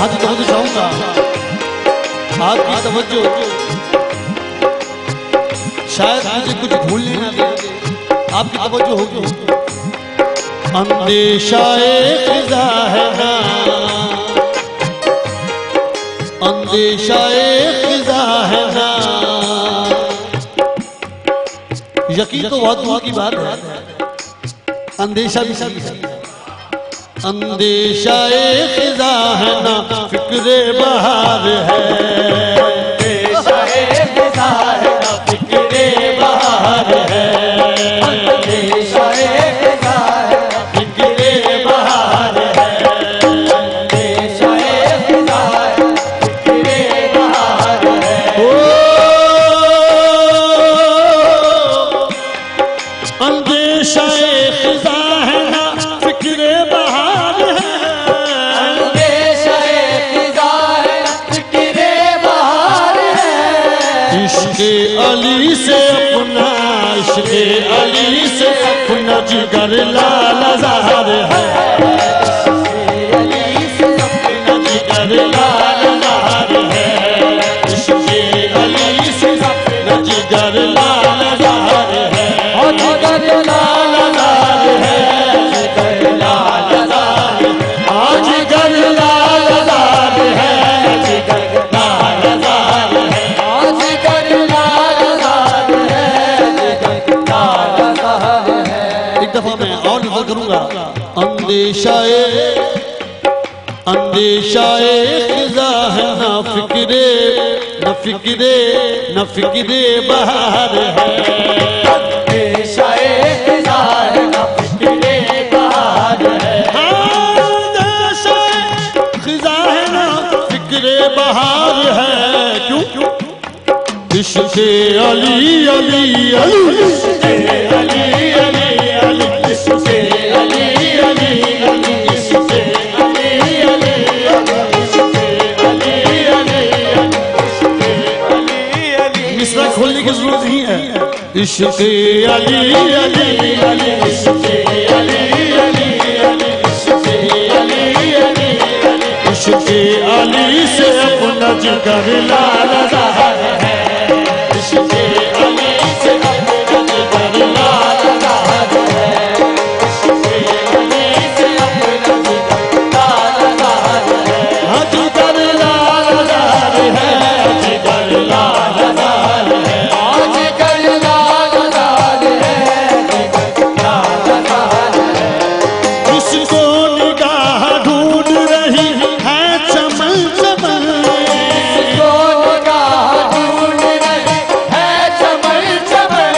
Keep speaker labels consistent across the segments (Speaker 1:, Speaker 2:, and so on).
Speaker 1: हाथ तवज्जो चाहूंगा, आपकी तवज्जो शायद मुझे कुछ भूलने ना दे, आपकी तवज्जो होगी। अंदेशाए खिज़ा है ना, अंदेशाए खिज़ा है ना, यकीन तो बहुत दूर की बात है, अंदेशा भी सही है। अंदेशाए खिज़ा है ना, फिक्रे बहार है, अंदेशाए खिज़ा है ना, फिक्रे बहार है, अंदेशाए खिज़ा है ना, फिक्रे बहार है, अंदेशाए खिज़ा है, फिक्रे बहार है। अंदेशाए खिज़ा है ना, फिक्रे बहार है, अंदेशाए खिज़ा है ना, फिक्रे बहार है। इश्क़े अली से अपना, इश्क़े अली से अपना जिगर लालज़ार है, इश्क़े अली से अपना जिगर लालज़ार है, इश्क़े अली से अपना जिगर लालज़ार है, जिगर लालज़ार है, जिगर लालज़ार है, जिगर लालज़ार है, जिगर लालज़ार है, जिगर लालज़ार है, जिगर लालज़ार है। एक दफा मैं और नज़र करूंगा। अंदेशाए, अंदेशाए खिज़ा है ना, फिक्रे न फिक्रे न फिक्रे बहार है, अंदेशाए खिज़ा है ना, फिक्रे बहार है, अंदेशाए खिज़ा है ना, फिक्रे बहार है। क्यों? इश्क़े अली अली अली, इश्क़े अली अली अली, इश्क़े अली अली अली, इश्क़े अली अली अली, इश्क़े अली अली अली, इश्क़े अली अली। मिसरा खोलने की जरूरत नहीं है। इश्क़े अली अली अली, इश्क़े अली अली अली, इश्क़े अली अली अली, इश्क़े अली से अपना जिगर लालज़ार है, इश्क़े अली से अपना जिगर लालज़ार है, इश्क़े अली से अपना जिगर लालज़ार है, जिगर लालज़ार है, जिगर लालज़ार है, जिगर लालज़ार है, जिगर लालज़ार है। इसको निगाह ढूंढ रही है चमन चमन, इसको निगाह ढूंढ रही है चमन चमन,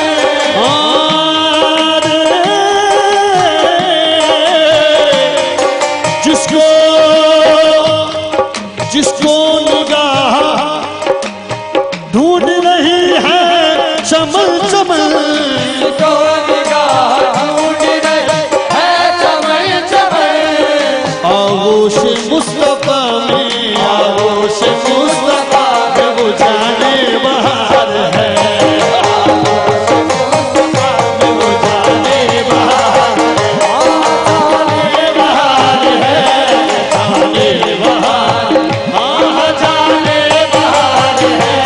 Speaker 1: जिसको जिसको निगाह ढूंढ रही है चमन चमन, जिसको निगाह ढूंढ रही है चमन चमन, आगोश मुस्तफा में, आगोश मुस्तफा में वो जाने बहार है, आगोश मुस्तफा में वो जाने बहार है, जाने बहार है, जाने बहार, हाँ जाने बहार है,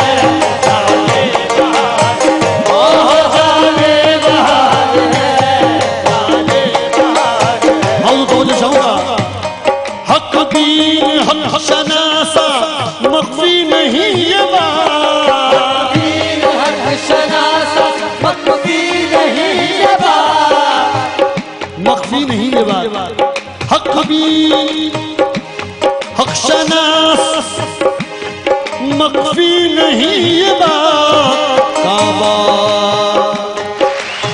Speaker 1: जाने बहार, हाँ जाने बहार है, जाने बहार। हम तो चाहूंगा हक दीन हक शनासा मख्फी नहीं ये बात, दीन हक शनासा मख्फी नहीं ये बात, मख्फी नहीं ये बात, हक दीन हक शनास मख्फी नहीं ये बात। काबा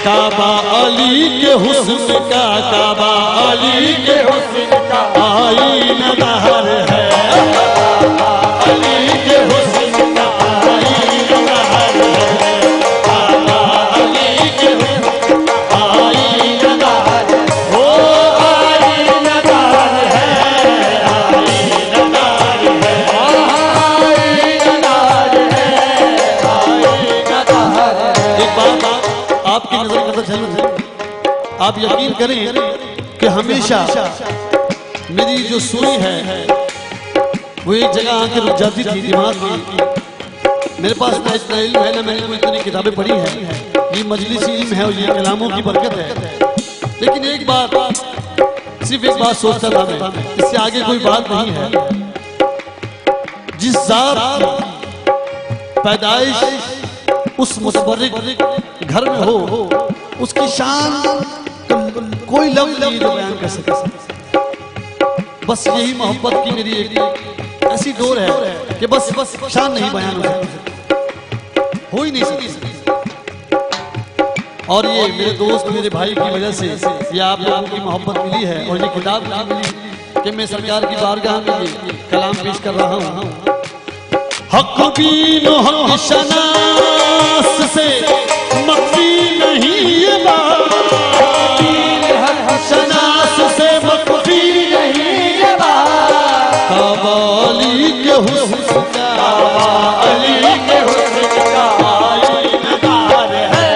Speaker 1: काबा अली के हुस्न का, काबा अली के हुस्न का आईनादार है, काबा अली के हुस्न का आईनादार है, काबा अली के हुस्न का आईनादार है, ओ आईनादार है, आईनादार है, आईनादार है, आईनादार है। एक बात आपकी नजर करता चलूं, आप यकीन करें कि हमेशा मेरी जो सुई है वो एक जगह आके रुक जाती थी दिमाग की। मेरे पास ना इतना इल्म है ना मैंने इतनी किताबें पढ़ी हैं, ये मजलिसी इल्म है और ये कलामों की बरकत है। लेकिन एक बात, सिर्फ एक बात सोचता था मैं, इससे आगे कोई बात नहीं है। जिस जात पैदाइश उस मुतबर्रिक घर में हो, उसकी शान कोई लफ्ज़ नहीं जो बयान कर सके। बस यही मोहब्बत की मेरी एक ऐसी डोर है कि बस शान नहीं बयान हो ही नहीं सकती। और ये मेरे दोस्त मेरे भाई की वजह से ये आप लोगों की मोहब्बत मिली है और ये किताब मिली कि मैं सरकार की बारगाह में ये कलाम पेश कर रहा हूँ। हक बीन हक शनास से मक्फी नहीं ये बात, शनास से मक्फी नहीं ये बात। काबा अली के हुस्न का, अली के हुस्न का आईनादार है।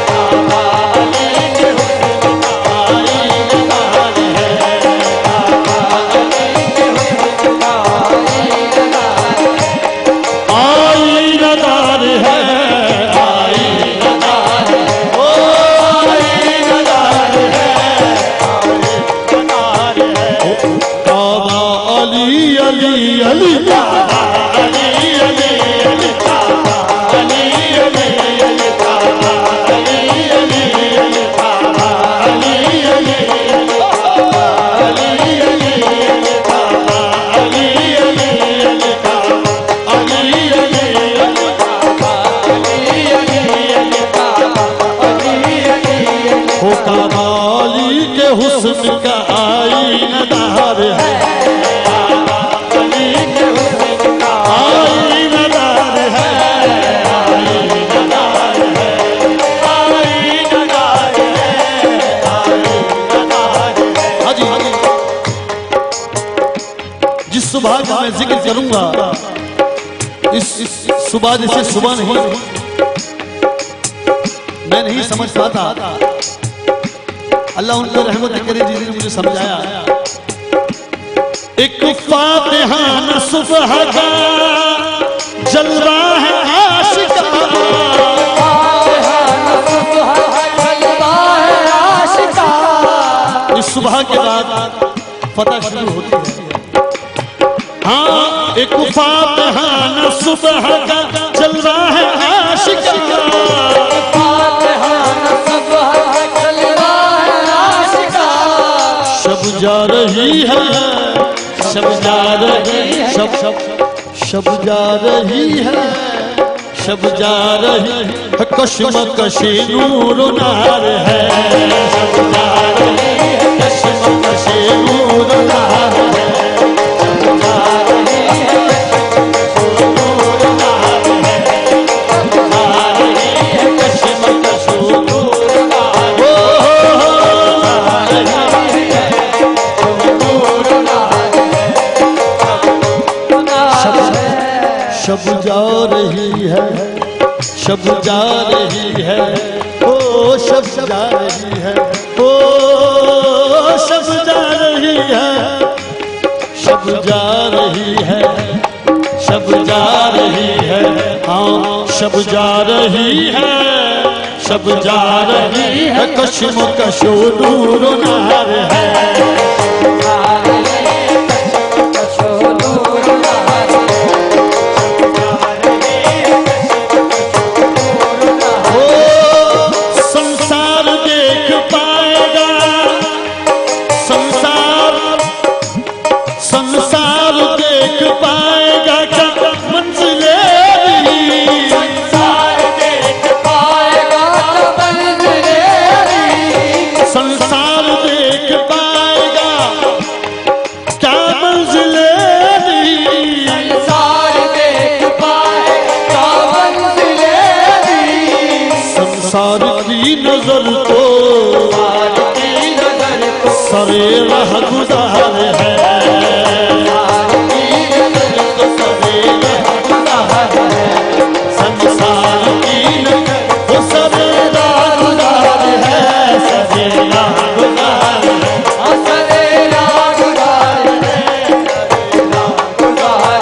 Speaker 1: काबा अली के हुस्न का आईनादार है। काबा अली के हुस्न का आईनादार है। आईनादार है, ओ आईनादार है, आईनादार है। काबा अली अली अली काबा अली अली अली काबा अली अली अली काबा अली अली अली काबा अली अली अली काबा अली अली अली काबा अली अली अली काबा अली अली अली काबा अली अली अली काबा अली अली हो। काबा अली के हुस्न का आईनादार है। जिस सुबह का मैं जिक्र करूंगा, इस सुबह जैसे सुबह नहीं मैं नहीं समझ पाता। अल्लाह उन पर रहमत करे जिन्होंने मुझे समझाया। एक फातिहाना सुबह का जलवा है आशिका, इस सुबह के बाद फतह शुरू होती है। हाँ, एक फातिहाना सुबह का जलवा है आशिका, शब जा रही है, शब जा रही है, शब जा रही है, शब जा रही है, कश्म कशी नूर नार है। शब जा रही है, कश्म कशी नूर नार है। शब जा रही है, नूर नार है। शब जा रही है, कश्म कशी नूर नार है। शब जा रही है, शब जा रही है, ओ शब जा रही है, ओ शब जा रही है, शब जा रही है, शब जा रही है, हाँ शब जा रही है, शब जा रही है, कश्म कशो नूर नार है। नजर तो सरे रह गुजार है, संसार की नजर तो सरे राह गुजार है, सरे राह गुजार है, सरे राह गुजार है, सरे राह गुजार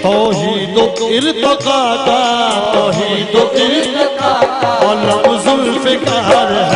Speaker 1: तौहीद इर्तिका का, तौहीद इर्तिका का और लफ्ज़ुल फ़िकार है।